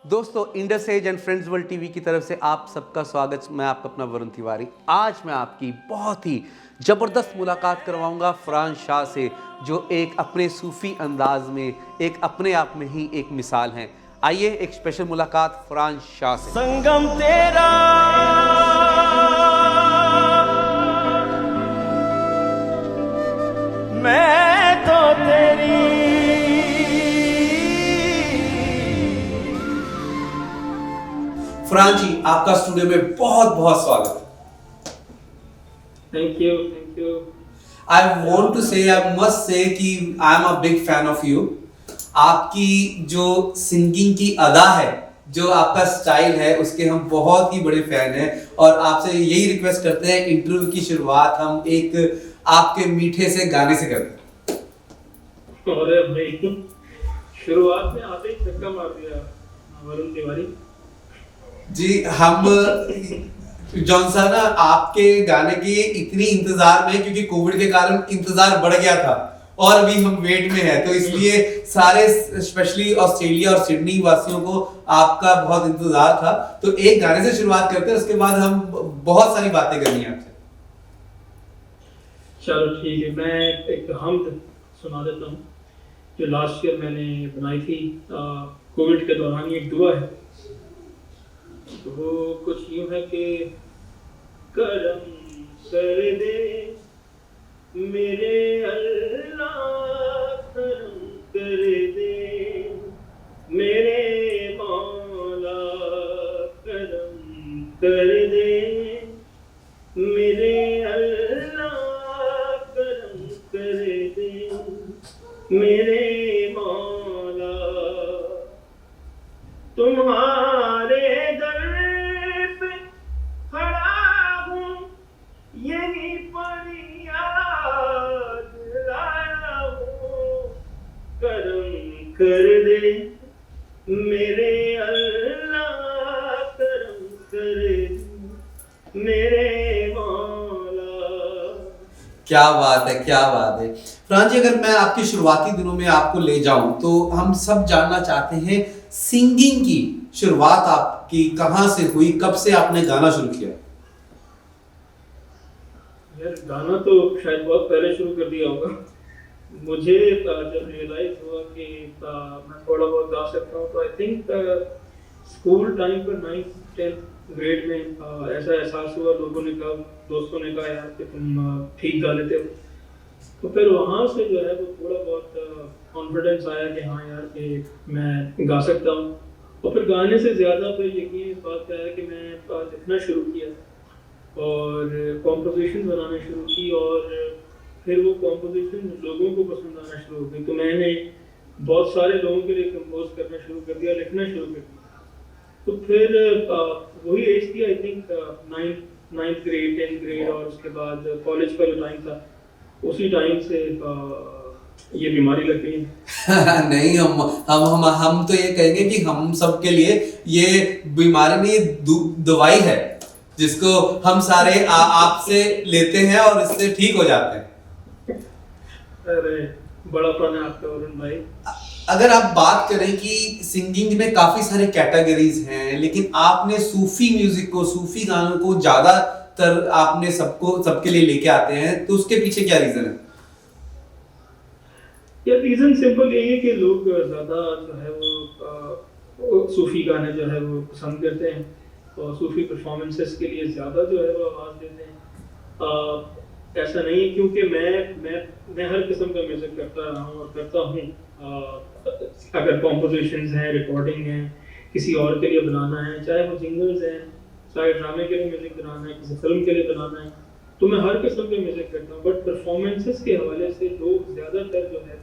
दोस्तों, Indus Age and Friends World TV की तरफ से आप सबका स्वागत। मैं आपका अपना वरुण तिवारी। आज मैं आपकी बहुत ही ज़बरदस्त मुलाकात करवाऊंगा फरहान शाह से, जो एक अपने सूफ़ी अंदाज में एक अपने आप में ही एक मिसाल हैं। आइए एक स्पेशल मुलाकात फरहान शाह से। संगम तेरा मैं तो तेरी फरहान जी, आपका स्टूडियो में बहुत बहुत स्वागत। Thank you I want to say, I must say कि I am a big fan of you. आपकी जो सिंगिंग की अदा है, जो आपका स्टाइल है, उसके हम बहुत ही बड़े फैन हैं और आपसे यही रिक्वेस्ट करते हैं, इंटरव्यू की शुरुआत हम एक आपके मीठे से गाने से करते हैं। अरे भाई, शुरुआत में आते ही छक्का मार दिया वरुण तिवारी जी। हम जॉनसा ना आपके गाने की इतनी इंतजार में, क्योंकि कोविड के कारण इंतजार बढ़ गया था और अभी हम वेट में है, तो इसलिए सारे स्पेशली ऑस्ट्रेलिया और सिडनी वासियों को आपका बहुत इंतजार था। तो एक गाने से शुरुआत करते हैं, उसके बाद हम बहुत सारी बातें करनी है आपसे। चलो ठीक है, मैं एक हमद सुना देता हूँ जो लास्ट ईयर मैंने बनाई थी कोविड के दौरान। ये एक दुआ है, तो वो कुछ यूं है कि करम कर दे मेरे अल्लाह, करम कर दे मेरे मौला, करम कर दे मेरे अल्लाह, करम कर दे मेरे मौला। तुम्हारे दर पे खड़ा हूँ, यही फरियाद लाया हूँ, करम कर दे मेरे अल्लाह, करम कर दे मेरे मौला। क्या बात है, क्या बात है फरहान जी। अगर मैं आपके शुरुआती दिनों में आपको ले जाऊं तो हम सब जानना चाहते हैं, सिंगिंग की शुरुआत आपकी कहां से हुई, कब से आपने गाना शुरू किया? यार गाना तो शायद बहुत पहले शुरू कर दिया होगा। मुझे जब रियलाइज हुआ कि मैं थोड़ा बहुत गा सकता हूँ, तो आई थिंक स्कूल टाइम पर 9th-10th ग्रेड में ऐसा एहसास हुआ। लोगों ने कहा, दोस्तों ने कहा यार कि तुम ठीक गा लेते हो। तो फिर वहाँ से जो है वो थोड़ा बहुत कॉन्फिडेंस आया कि हाँ यार कि मैं गा सकता हूँ। और फिर गाने से ज़्यादा फिर यकीन इस बात का है कि मैं लिखना शुरू किया और कॉम्पोजिशन बनाना शुरू की, और फिर वो कॉम्पोजिशन लोगों को पसंद आना शुरू हो गई। तो मैंने बहुत सारे लोगों के लिए कंपोज करना शुरू कर दिया, लिखना शुरू कर दिया। तो फिर वही एज थी I think 9th grade 10th grade, और उसके बाद कॉलेज का जो टाइम था, उसी टाइम से ये बीमारी लग गई। नहीं, हम तो ये कहेंगे कि हम सब के लिए ये बीमारी नहीं, दवाई है, जिसको हम सारे आपसे लेते हैं और इससे ठीक हो जाते हैं। अरे बड़ा प्रण है आपका वरुण भाई। अगर आप बात करें कि सिंगिंग में काफी सारे कैटेगरीज हैं, लेकिन आपने सूफी म्यूजिक को, सूफी गानों को ज्यादातर आपने सबके लिए लेके आते हैं, तो उसके पीछे क्या रीजन है? यार रीजन सिंपल यही है कि लोग ज्यादा जो है वो सूफी गाने जो है वो पसंद करते हैं, और सूफी परफॉर्मेंसेस के लिए ज्यादा जो है वो आवाज देते हैं। ऐसा नहीं है, क्योंकि मैं हर किस्म का म्यूजिक करता रहा हूँ और करता हूँ। अगर कॉम्पोजिशंस हैं, रिकॉर्डिंग है, किसी और के लिए बनाना है, चाहे वो जिंगल्स हैं, चाहे ड्रामे के लिए म्यूजिक बनाना है, किसी फिल्म के लिए बनाना है, तो मैं हर किस्म के म्यूजिक करता हूँ। बट परफॉर्मेंसेस के हवाले से लोग ज़्यादातर जो है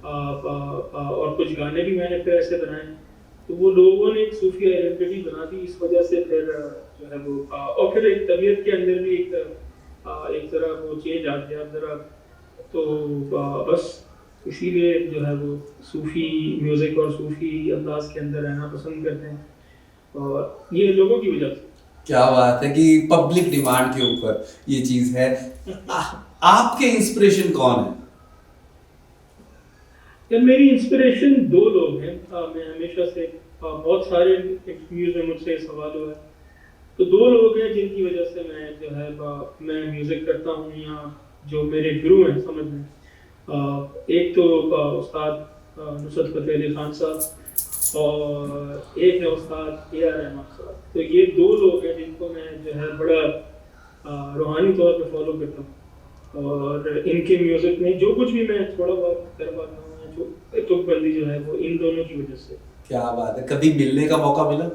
और कुछ गाने भी मैंने फिर ऐसे बनाए, तो वो लोगों ने एक सूफी आइडेंटिटी बना दी। इस वजह से फिर जो है वो और फिर एक तबीयत के अंदर भी एक तरह वो चेंज आ गया जरा, तो बस इसीलिए जो है वो सूफी म्यूजिक और सूफी अंदाज के अंदर रहना पसंद करते हैं, और ये लोगों की वजह से। क्या बात है कि पब्लिक डिमांड के ऊपर ये चीज है। आपके इंस्पिरेशन कौन है? यार मेरी इंस्पिरेशन दो लोग हैं। मैं हमेशा से बहुत सारे इंटरव्यूज में मुझसे ये सवाल हुआ है। तो दो लोग हैं जिनकी वजह से मैं जो है मैं म्यूज़िक करता हूँ, या जो मेरे गुरु हैं समझ में। एक तो उस्ताद नुसरत फ़तेह अली खान साहब और एक है उस्ताद ए आर रहमान साहब। तो ये दो लोग हैं जिनको मैं जो है बड़ा रूहानी तौर पे फॉलो करता हूँ, और इनके म्यूज़िक में जो कुछ भी मैं थोड़ा बहुत कर पाता हूँ, जो तुकबंदी जो है वो इन दोनों की वजह से। क्या बात है, कभी मिलने का मौका मिला?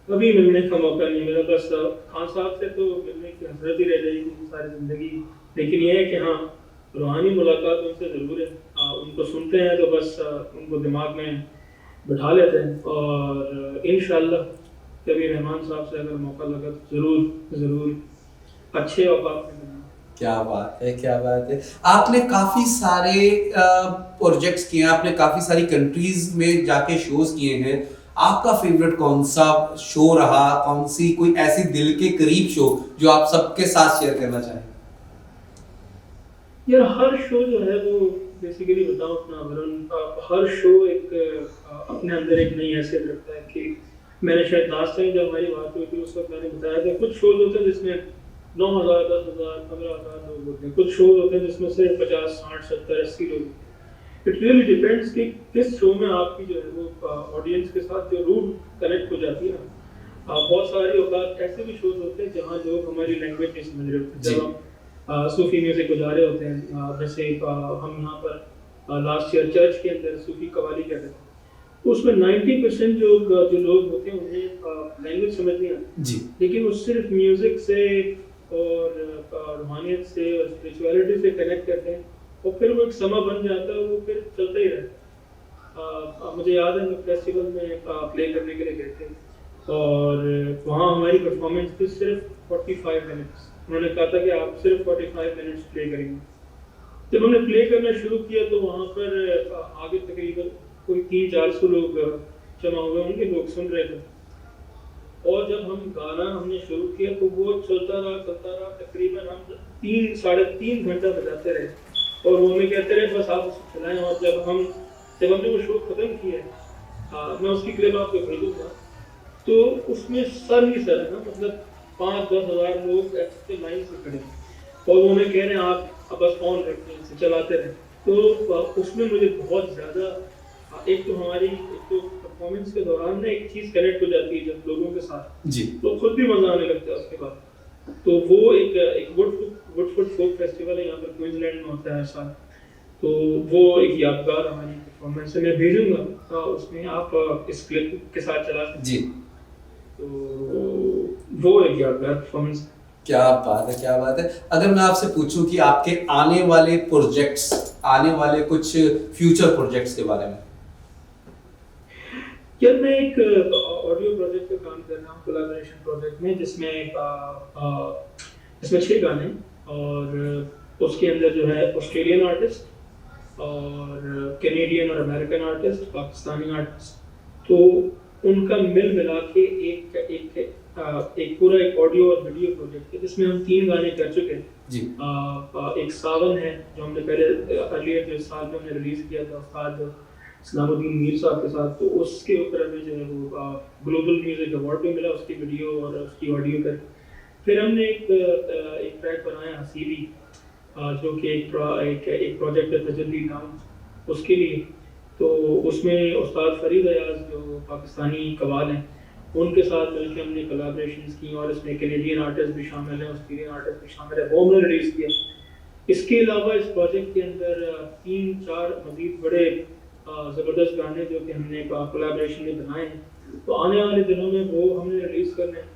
कभी मिलने का मौका नहीं मिला, बस खान साहब से तो मिलने की हसरत ही रह जाएगी सारी ज़िंदगी। लेकिन ये है कि हाँ, रूहानी मुलाकात उनसे ज़रूर है। उनको सुनते हैं तो बस उनको दिमाग में बिठा लेते हैं, और इंशाअल्लाह कभी रहमान साहब से अगर मौका लगा तो ज़रूर अच्छे औकात में मिलेंगे। क्या बात है, क्या बात है। आपने काफ़ी सारे प्रोजेक्ट्स किए हैं, आपने काफ़ी सारी कंट्रीज में जाके शोज किए हैं। आपका फेवरेट कौन सा शो रहा, कौन सी कोई ऐसी दिल के करीब शो जो आप सबके साथ शेयर करना चाहें? यार हर शो जो है वो बेसिकली बताऊं अपना वरुण, हर शो एक अपने अंदर एक नई हैसियत रखता है। कि मैंने शायद लास्ट टाइम जब हमारी बात हुई थी उस वक्त मैंने बताया था कुछ शोज होते हैं जिसमें 9,000, 10,000, 15,000 लोग होते हैं। कुछ शोज होते हैं जिसमें सिर्फ 50, 60, 70, 80 लोग। इट रियली डिपेंड्स कि किस शो में आपकी जो है वो ऑडियंस के साथ जो रूट कनेक्ट हो जाती है ना। बहुत सारी औकात ऐसे भी शोज होते हैं जहाँ लोग हमारी लैंग्वेज नहीं समझ रहे होते। जब हम सूफी म्यूजिक बजा रहे होते हैं, जैसे हम यहाँ पर लास्ट ईयर चर्च के अंदर सूफी कवाली करते थे, तो उसमें 90% जो लोग होते हैं उन्हें लैंग्वेज समझ नहीं आती जी। लेकिन वो सिर्फ म्यूजिक से और रूहानियत से और स्पिरिचुअलिटी से कनेक्ट करते हैं, और फिर वो एक समा बन जाता है, वो फिर चलता ही रहता है। मुझे याद है हम फेस्टिवल में प्ले करने के लिए गए थे, और वहाँ हमारी परफॉर्मेंस थी सिर्फ 45 मिनट्स। उन्होंने कहा था कि आप सिर्फ 45 मिनट्स प्ले करेंगे। जब हमने प्ले करना शुरू किया तो वहाँ पर आगे तकरीबन कोई 300-400 लोग जमा हुए होंगे, लोग सुन रहे थे। और जब हम गाना हमने शुरू किया तो वो चलता रहा तकरीबन हम 3-3.5 घंटा बजाते रहे, और वो हमें कहते रहे बस आप उसको चलाएं। और जब हमने वो शो खत्म किया, मैं उसकी क्लिप आपको भेजूंगा, तो उसमें सर ही सर है ना, मतलब 5-10 हज़ार लोग ऐसे लाइन से खड़े, और वो हमें कह रहे हैं आप बस ऑन रखें, इसे चलाते रहें। तो उसमें मुझे बहुत ज़्यादा एक तो परफॉर्मेंस के दौरान ना एक चीज़ कनेक्ट हो जाती है जब लोगों के साथ जी, तो खुद भी मज़ा आने लगता है उसके बाद। तो वो एक वुडफुट फोक फेस्टिवल है यहाँ पर क्वींसलैंड में होता है हर साल। तो वो एक यादगार हमारी परफॉर्मेंस है, मैं भेजूंगा उसमें आप इस क्लिप के साथ चला सकते जी। तो वो एक यादगार परफॉर्मेंस। क्या बात है, क्या बात है। अगर मैं आपसे पूछूं कि आपके आने वाले प्रोजेक्ट्स, आने वाले कुछ फ्यूचर प्रोजेक्ट्स के बारे में। यार मैं एक ऑडियो प्रोजेक्ट पे काम कर रहा हूँ, कोलैबोरेशन प्रोजेक्ट में, जिसमें 6 गाने, और उसके अंदर जो है ऑस्ट्रेलियन आर्टिस्ट और कैनेडियन और अमेरिकन आर्टिस्ट, पाकिस्तानी आर्टिस्ट, तो उनका मिल मिला के एक पूरा एक ऑडियो और वीडियो प्रोजेक्ट है जिसमें हम 3 गाने कर चुके हैं जी। एक सावन है जो हमने पहले अर्लियर जो साल में हमने रिलीज किया था उस्ताद इस्लामुद्दीन मीर साहब के साथ, तो उसके ऊपर हमें जो है वो ग्लोबल म्यूजिक अवार्ड भी मिला उसकी वीडियो और उसकी ऑडियो कर। फिर हमने एक ट्रैक बनाया हसीबी, जो कि एक प्रोजेक्ट है तजल्ली नाम उसके लिए। तो उसमें उस्ताद फरीद अयाज जो पाकिस्तानी कवाल हैं उनके साथ मिलकर हमने कोलैबोरेशंस की, और इसमें कैनेडियन आर्टिस्ट भी शामिल हैं, ऑस्ट्रेलियन आर्टिस्ट भी शामिल है, वो हमने रिलीज़ किया। इसके अलावा इस प्रोजेक्ट के अंदर 3-4 मज़ीद बड़े ज़बरदस्त गाने जो कि हमने कोलैबोरेशन में बनाए हैं, तो आने वाले दिनों में वो हमने रिलीज़ करने हैं।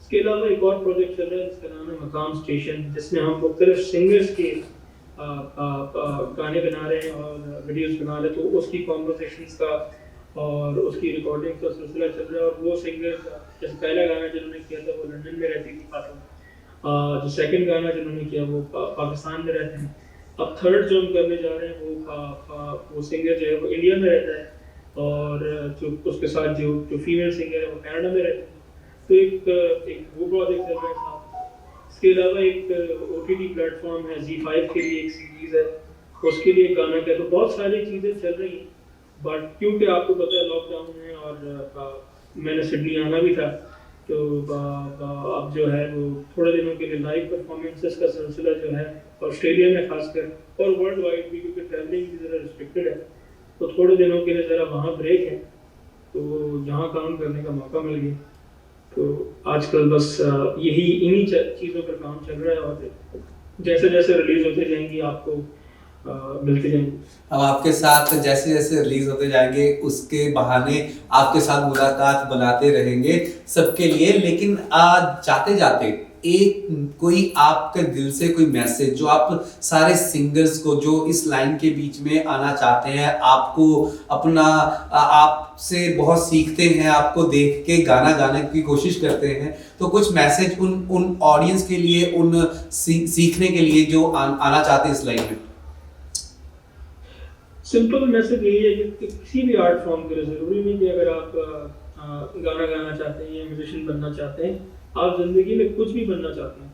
इसके अलावा एक और प्रोजेक्ट चल रहा है जिसका नाम है मकाम स्टेशन, जिसमें हम मुख्तलिफ सिंगर्स के गाने बना रहे हैं और वीडियोस बना रहे हैं। तो उसकी कॉम्पोजिशंस का और उसकी रिकॉर्डिंग का सिलसिला चल रहा है। और वो सिंगर जैसे पहला गाना जिन्होंने किया था वो लंदन में रहती थी फातिमा, जो सेकंड गाना जिन्होंने किया वो पाकिस्तान में रहते हैं। अब थर्ड जो हम करने जा रहे हैं वो सिंगर जो है वो इंडिया में रहता है, और जो उसके साथ जो फीमेल सिंगर है वो कनाडा में रहते हैं। तो एक वो प्रोजेक्ट चल रहा है साथ। इसके अलावा एक OTT प्लेटफॉर्म है Z5 के लिए एक सीरीज़ है, उसके लिए एक गाना किया। तो बहुत सारी चीज़ें चल रही हैं बट क्योंकि आपको पता है लॉकडाउन है और मैंने सिडनी आना भी था, तो अब जो है वो थोड़े दिनों के लिए लाइव परफॉर्मेंसेस का सिलसिला जो है ऑस्ट्रेलिया में खासकर और वर्ल्ड वाइड भी, क्योंकि ट्रैवलिंग भी ज़रा रिस्ट्रिक्टेड है, तो थोड़े दिनों के लिए ज़रा वहाँ ब्रेक है, तो जहाँ काम करने का मौका मिल गया। तो आजकल बस यही इन्हीं चीज़ों पर काम चल रहा है और जैसे जैसे रिलीज होते जाएंगी आपको मिलते जाएंगे। हम आपके साथ जैसे जैसे रिलीज होते जाएंगे उसके बहाने आपके साथ मुलाकात बनाते रहेंगे सबके लिए। लेकिन आज जाते जाते एक कोई आपके दिल से कोई मैसेज जो आप सारे सिंगर्स को जो इस लाइन के बीच में आना चाहते हैं, आपको अपना आपसे बहुत सीखते हैं, आपको देख के गाना गाने की कोशिश करते हैं, तो कुछ मैसेज उन ऑडियंस के लिए, उन सीखने के लिए जो आना चाहते हैं इस लाइन में। सिंपल मैसेज यही है कि किसी भी आर्ट फॉर्म के लिए ज़रूरी नहीं कि अगर आप गाना गाना चाहते हैं या म्यूजिशियन बनना चाहते हैं, आप ज़िंदगी में कुछ भी बनना चाहते हैं,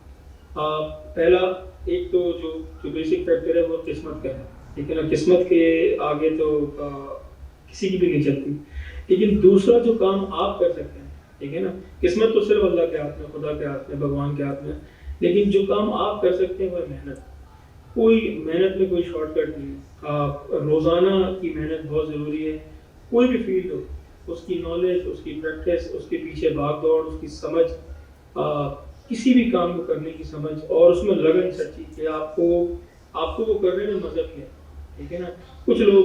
पहला एक तो जो बेसिक फैक्टर है वो किस्मत का है, ठीक है ना। किस्मत के आगे तो किसी की भी नहीं चलती। लेकिन दूसरा जो काम आप कर सकते हैं, ठीक है ना, किस्मत तो सिर्फ अल्लाह के हाथ में, खुदा के हाथ में, भगवान के हाथ में, लेकिन जो काम आप कर सकते हैं वह मेहनत। कोई मेहनत में कोई शॉर्टकट नहीं है। रोज़ाना की मेहनत बहुत ज़रूरी है। कोई भी फील्ड हो, उसकी नॉलेज, उसकी प्रैक्टिस, उसके पीछे भाग दौड़, उसकी समझ, किसी भी काम को करने की समझ और उसमें लगन सच्ची कि आपको वो करने में मज़ा भी है, ठीक है ना। कुछ लोग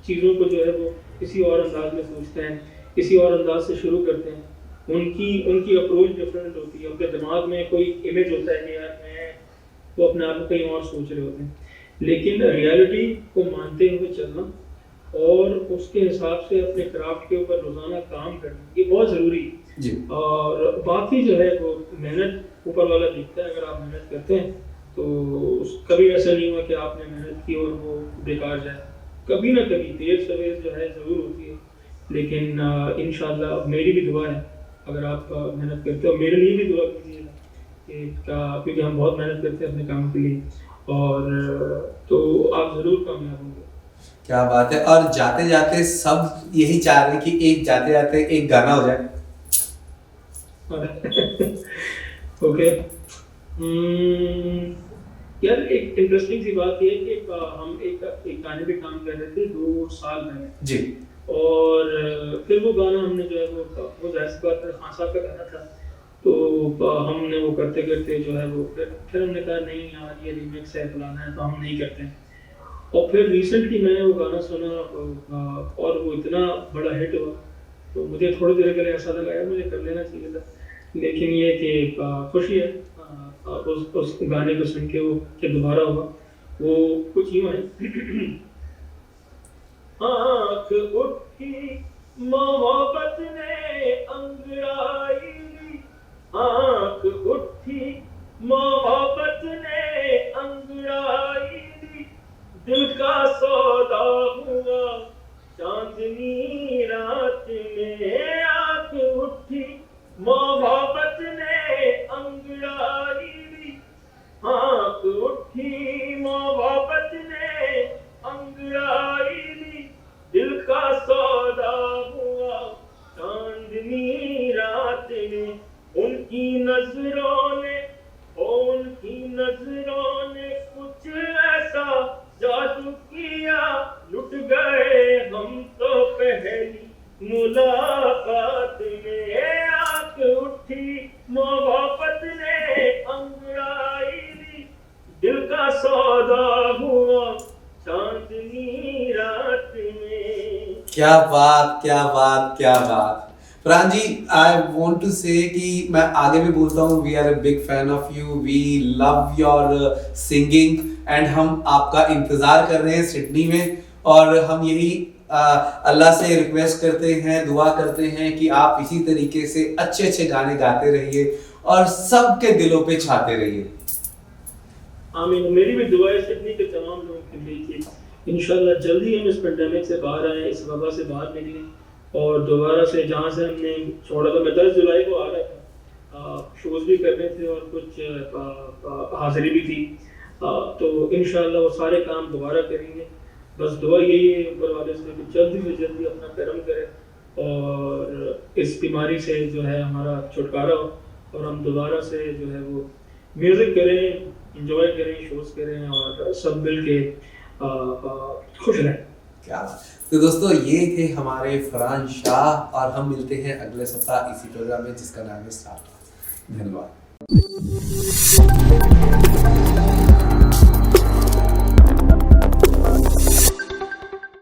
चीज़ों को जो है वो किसी और अंदाज में सोचते हैं, किसी और अंदाज से शुरू करते हैं, उनकी अप्रोच डिफरेंट होती है, उनके दिमाग में कोई इमेज होता है कि यार मैं, वो अपने आप को कहीं और सोच रहे होते हैं। लेकिन रियलिटी को मानते हुए चलना और उसके हिसाब से अपने क्राफ्ट के ऊपर रोज़ाना काम करना, ये बहुत ज़रूरी है जी। और बाकी जो है वो मेहनत ऊपर वाला देखता है। अगर आप मेहनत करते हैं तो कभी ऐसा नहीं हुआ कि आपने मेहनत की और वो बेकार जाए। कभी ना कभी देर सवेर जो है ज़रूर होती है, लेकिन इंशाल्लाह मेरी भी दुआ है, अगर आप मेहनत करते हो मेरे लिए भी दुआ कीजिएगा, क्योंकि हम बहुत मेहनत करते हैं अपने काम के लिए, और तो आप ज़रूर कामयाब होंगे। क्या बात है। और जाते जाते सब यही चाह रहे हैं कि एक जाते जाते एक गाना हो जाए। ओके। यार एक इंटरेस्टिंग सी बात ये है कि हम एक गाने पे काम कर रहे थे 2 साल पहले जी। और फिर वो गाना हमने जो है वो जाहिर सी बात है खान साहब का गाना था, तो हमने वो करते करते जो है वो फिर हमने कहा नहीं यार ये रीमिक्स है, फलाना है, तो हम नहीं करते हैं। और फिर रिसेंटली मैंने वो गाना सुना और वो इतना बड़ा हिट हुआ, तो मुझे थोड़ी देर के लिए ऐसा लगा यार मुझे कर लेना चाहिए था। लेकिन ये कि खुशी है उस गाने को सुन के, वो जब दोबारा हुआ वो कुछ यूँ है। आँख उठी मोहब्बत ने अंगड़ाई दी, आँख उठी मोहब्बत ने अंगड़ाई दी, दिल का सौदा हुआ चांदनी रात में, आँख उठी मोहब्बत ने अंगड़ाई दी, आँख उठी मोहब्बत ने अंगड़ाई दी, दिल का सौदा हुआ चांदनी रात में। उनकी नजरों ने कुछ ऐसा जादू किया, लुट गए हम तो पहली मुलाकात में, आँख उठी मोहब्बत ने अंगड़ाई दी, दिल का सौदा हुआ चांदनी रात में। क्या बात, क्या बात, क्या बात। Farhan ji, I want to say कि मैं आगे भी बोलता हूँ, we are a big fan of you, we love your singing and हम आपका इंतज़ार कर रहे हैं सिडनी में। और हम यही अल्लाह से रिक्वेस्ट करते हैं, दुआ करते हैं कि आप इसी तरीके से अच्छे अच्छे गाने गाते रहिए और सबके दिलों पे छाते रहिए। आमीन। मेरी भी दुआ है सिडनी के तमाम लोगों के लिए कि इंशाल्लाह जल्दी हम इस पेंडेमिक से बाहर आएँ, इस वबा से बाहर निकलें और दोबारा से जहाँ से हमने छोड़ा था। मैं 10 जुलाई को आ रहा था, शोज़ भी करने थे और कुछ हाज़िरी भी थी, तो इंशाल्लाह वो सारे काम दोबारा करेंगे। बस दुआ यही है ऊपर वाले से कि जल्दी से जल्दी अपना करम करे और इस बीमारी से जो है हमारा छुटकारा हो और हम दोबारा से जो है वो म्यूज़िक करें, इंजॉय करें, शोज करें और सब मिल के खुश रहें। क्या बात। तो दोस्तों ये थे हमारे फरहान शाह और हम मिलते हैं अगले सप्ताह इसी प्रोग्राम में जिसका नाम है स्टार। धन्यवाद।